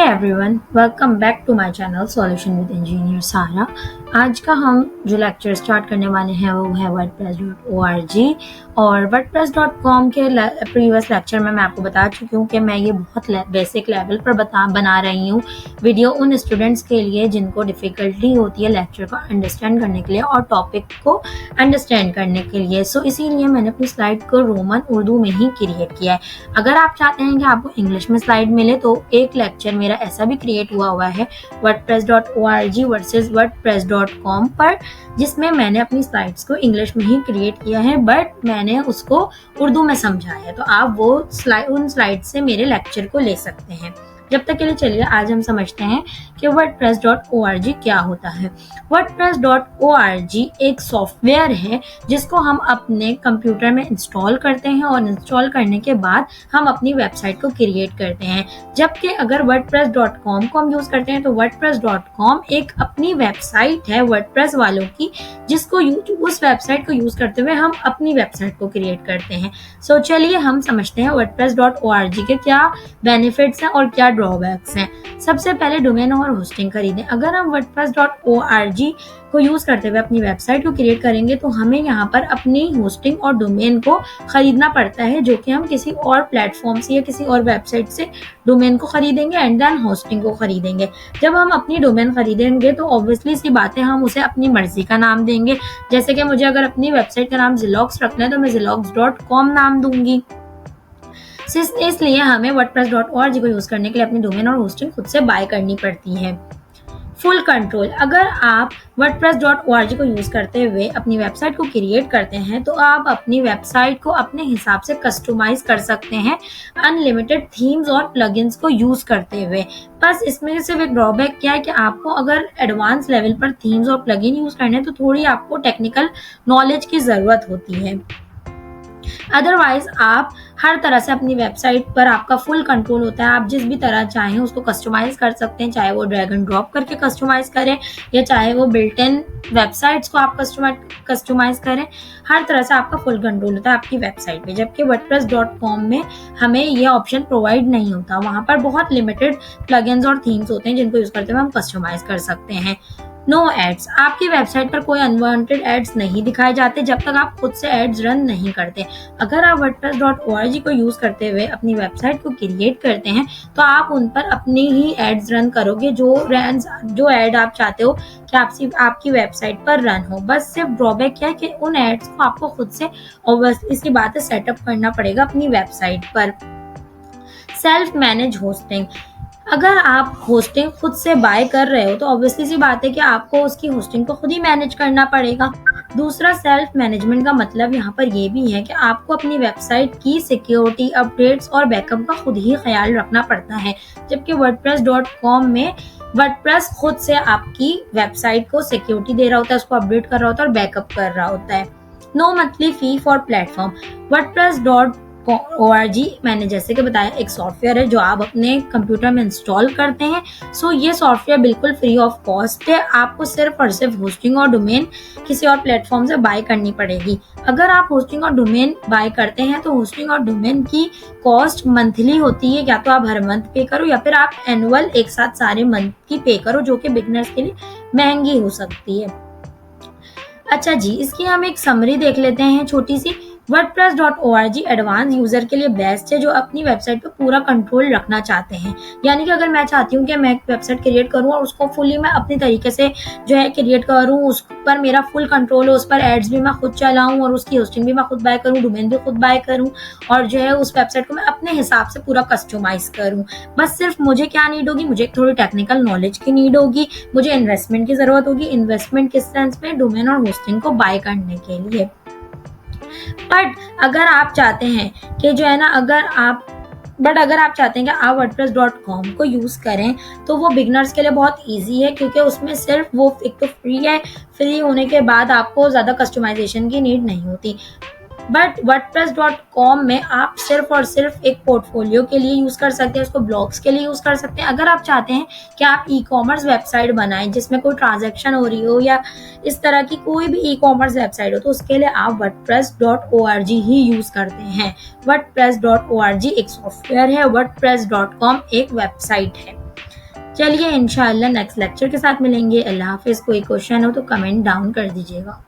Everyone, welcome back to my channel solution with engineer Sara. आज का हम जो लेक्चर स्टार्ट करने वाले हैं वो है wordpress.org और wordpress.com के प्रीवियस लेक्चर में मैं आपको बता चुकी हूँ कि मैं ये बहुत बेसिक लेवल पर बना रही हूँ वीडियो उन स्टूडेंट्स के लिए जिनको डिफ़िकल्टी होती है लेक्चर को अंडरस्टैंड करने के लिए और टॉपिक को अंडरस्टैंड करने के लिए। सो इसीलिए मैंने अपनी स्लाइड को रोमन उर्दू में ही क्रिएट किया है। अगर आप चाहते हैं कि आपको इंग्लिश में स्लाइड मिले तो एक लेक्चर मेरा ऐसा भी क्रिएट हुआ है wordpress.org वर्सेस wordpress.com पर, जिसमें मैंने अपनी स्लाइड्स को इंग्लिश में ही क्रिएट किया है बट मैंने उसको उर्दू में समझाया है। तो आप वो उन स्लाइड से मेरे लेक्चर को ले सकते हैं। जब तक के लिए चलिए आज हम समझते हैं कि wordpress.org क्या होता है। wordpress.org एक सॉफ्टवेयर है जिसको हम अपने कंप्यूटर में इंस्टॉल करते हैं और इंस्टॉल करने के बाद हम अपनी वेबसाइट को क्रिएट करते हैं। जबकि अगर wordpress.com को हम यूज करते हैं तो wordpress.com एक अपनी वेबसाइट है वर्डप्रेस वालों की, जिसको उस वेबसाइट को यूज करते हुए हम अपनी वेबसाइट को क्रिएट करते हैं। सो चलिए हम समझते हैं wordpress.org के क्या बेनिफिट्स हैं और क्या ड्रॉबैक्स हैं। सबसे पहले डोमेन और होस्टिंग खरीदें। अगर हम wordpress.org को यूज करते हुए अपनी वेबसाइट को क्रिएट करेंगे तो हमें यहाँ पर अपनी होस्टिंग और डोमेन को खरीदना पड़ता है, जो कि हम किसी और प्लेटफॉर्म से या किसी और वेबसाइट से डोमेन को खरीदेंगे एंड देन होस्टिंग को खरीदेंगे। जब हम अपनी डोमेन खरीदेंगे तो ऑब्वियसली सी बात है हम उसे अपनी मर्जी का नाम देंगे। जैसे कि मुझे अगर अपनी वेबसाइट का नाम Zillox रखना है तो मैं Zillox.com नाम दूंगी। इसलिए हमें wordpress.org को यूज करने के लिए अपनी डोमेन और होस्टिंग खुद से बाय करनी पड़ती है। Full control. अगर आप wordpress.org को यूज करते हुए अपनी वेबसाइट को क्रिएट करते हैं तो आप अपनी वेबसाइट को अपने हिसाब से कस्टमाइज कर सकते हैं अनलिमिटेड थीम्स और प्लगइन्स को यूज करते हुए। बस इसमें सिर्फ एक ड्रॉबैक क्या है कि आपको अगर एडवांस लेवल पर थीम्स और प्लगइन यूज करने हैं तो थोड़ी आपको टेक्निकल नॉलेज की जरूरत होती है। अदरवाइज आप हर तरह से अपनी वेबसाइट पर आपका फुल कंट्रोल होता है। आप जिस भी तरह चाहें उसको कस्टमाइज कर सकते हैं, चाहे वो ड्रैग एंड ड्रॉप करके कस्टमाइज करें या चाहे वो बिल्ट इन वेबसाइट्स को आप कस्टमाइज करें। हर तरह से आपका फुल कंट्रोल होता है आपकी वेबसाइट पे। जबकि wordpress.com में हमें ये ऑप्शन प्रोवाइड नहीं होता। वहाँ पर बहुत लिमिटेड प्लगइन्स और थीम्स होते हैं जिनको यूज करते हुए हम कस्टमाइज कर सकते हैं। No ads. आपकी वेबसाइट पर कोई अनवांटेड एड्स नहीं दिखाए जाते जब तक आप खुद से एड्स रन नहीं करते। अगर आप wordpress.org को यूज करते हुए अपनी वेबसाइट को क्रिएट करते हैं तो आप उन पर अपनी ही एड्स रन करोगे, जो एड आप चाहते हो कि आपकी वेबसाइट पर रन हो। बस सिर्फ ड्रॉबैक क्या है कि उन एड्स को आपको खुद से ऑब्वियसली इसकी बात है सेटअप करना पड़ेगा अपनी वेबसाइट पर। Self manage hosting. अगर आप होस्टिंग खुद से बाय कर रहे हो तो ऑब्वियसली सी बात है कि आपको उसकी होस्टिंग को खुद ही मैनेज करना पड़ेगा। दूसरा, सेल्फ मैनेजमेंट का मतलब यहाँ पर ये भी है कि आपको अपनी वेबसाइट की सिक्योरिटी, अपडेट्स और बैकअप का खुद ही ख्याल रखना पड़ता है। जबकि wordpress.com में वर्डप्रेस खुद से आपकी वेबसाइट को सिक्योरिटी दे रहा होता है, उसको अपडेट कर रहा होता है और बैकअप कर रहा होता है। No monthly fee for platform. wordpress.org मैंने जैसे कि बताया एक सॉफ्टवेयर है जो आप अपने कंप्यूटर में इंस्टॉल करते हैं। सो ये सॉफ्टवेयर बिल्कुल फ्री ऑफ कॉस्ट है। आपको सिर्फ और सिर्फ होस्टिंग और डोमेन किसी और प्लेटफॉर्म से बाय करनी पड़ेगी। अगर आप होस्टिंग और डोमेन बाय करते हैं तो होस्टिंग और डोमेन की कॉस्ट मंथली होती है, या तो आप हर मंथ पे करो या फिर आप एनुअल एक साथ सारे मंथ की पे करो, जो कि बिगनर्स के लिए महंगी हो सकती है। अच्छा जी, इसकी हम एक समरी देख लेते हैं छोटी सी। wordpress.org एडवांस यूजर के लिए बेस्ट है जो अपनी वेबसाइट पे पूरा कंट्रोल रखना चाहते हैं। यानी कि अगर मैं चाहती हूँ कि मैं एक वेबसाइट क्रिएट करूँ और उसको फुली मैं अपनी तरीके से जो है क्रिएट करूँ, उस पर मेरा फुल कंट्रोल हो, उस पर एड्स भी मैं खुद चलाऊँ और उसकी होस्टिंग भी मैं खुद बाय करूँ, डोमेन भी खुद बाय करूँ और जो है उस वेबसाइट को मैं अपने हिसाब से पूरा कस्टमाइज करूँ। बस सिर्फ मुझे क्या नीड होगी, मुझे थोड़ी टेक्निकल नॉलेज की नीड होगी, मुझे इन्वेस्टमेंट की जरूरत होगी। इन्वेस्टमेंट किस सेंस में, डोमेन और होस्टिंग को बाय करने के लिए। बट अगर आप चाहते हैं कि जो है ना अगर आप चाहते हैं कि आप wordpress.com को यूज करें तो वो बिगनर्स के लिए बहुत इजी है, क्योंकि उसमें सिर्फ वो एक तो फ्री है, फ्री होने के बाद आपको ज्यादा कस्टमाइजेशन की नीड नहीं होती। बट wordpress.com में आप सिर्फ और सिर्फ एक पोर्टफोलियो के लिए यूज कर सकते हैं, उसको ब्लॉग्स के लिए यूज कर सकते हैं। अगर आप चाहते हैं कि आप ई कॉमर्स वेबसाइट बनाएं जिसमें कोई ट्रांजैक्शन हो रही हो या इस तरह की कोई भी ई कॉमर्स वेबसाइट हो, तो उसके लिए आप wordpress.org ही यूज करते हैं। wordpress.org एक सॉफ्टवेयर है, wordpress.com एक वेबसाइट है। चलिए इंशाल्लाह नेक्स्ट लेक्चर के साथ मिलेंगे। अल्लाह हाफ़िज़। कोई क्वेश्चन हो तो कमेंट डाउन कर दीजिएगा।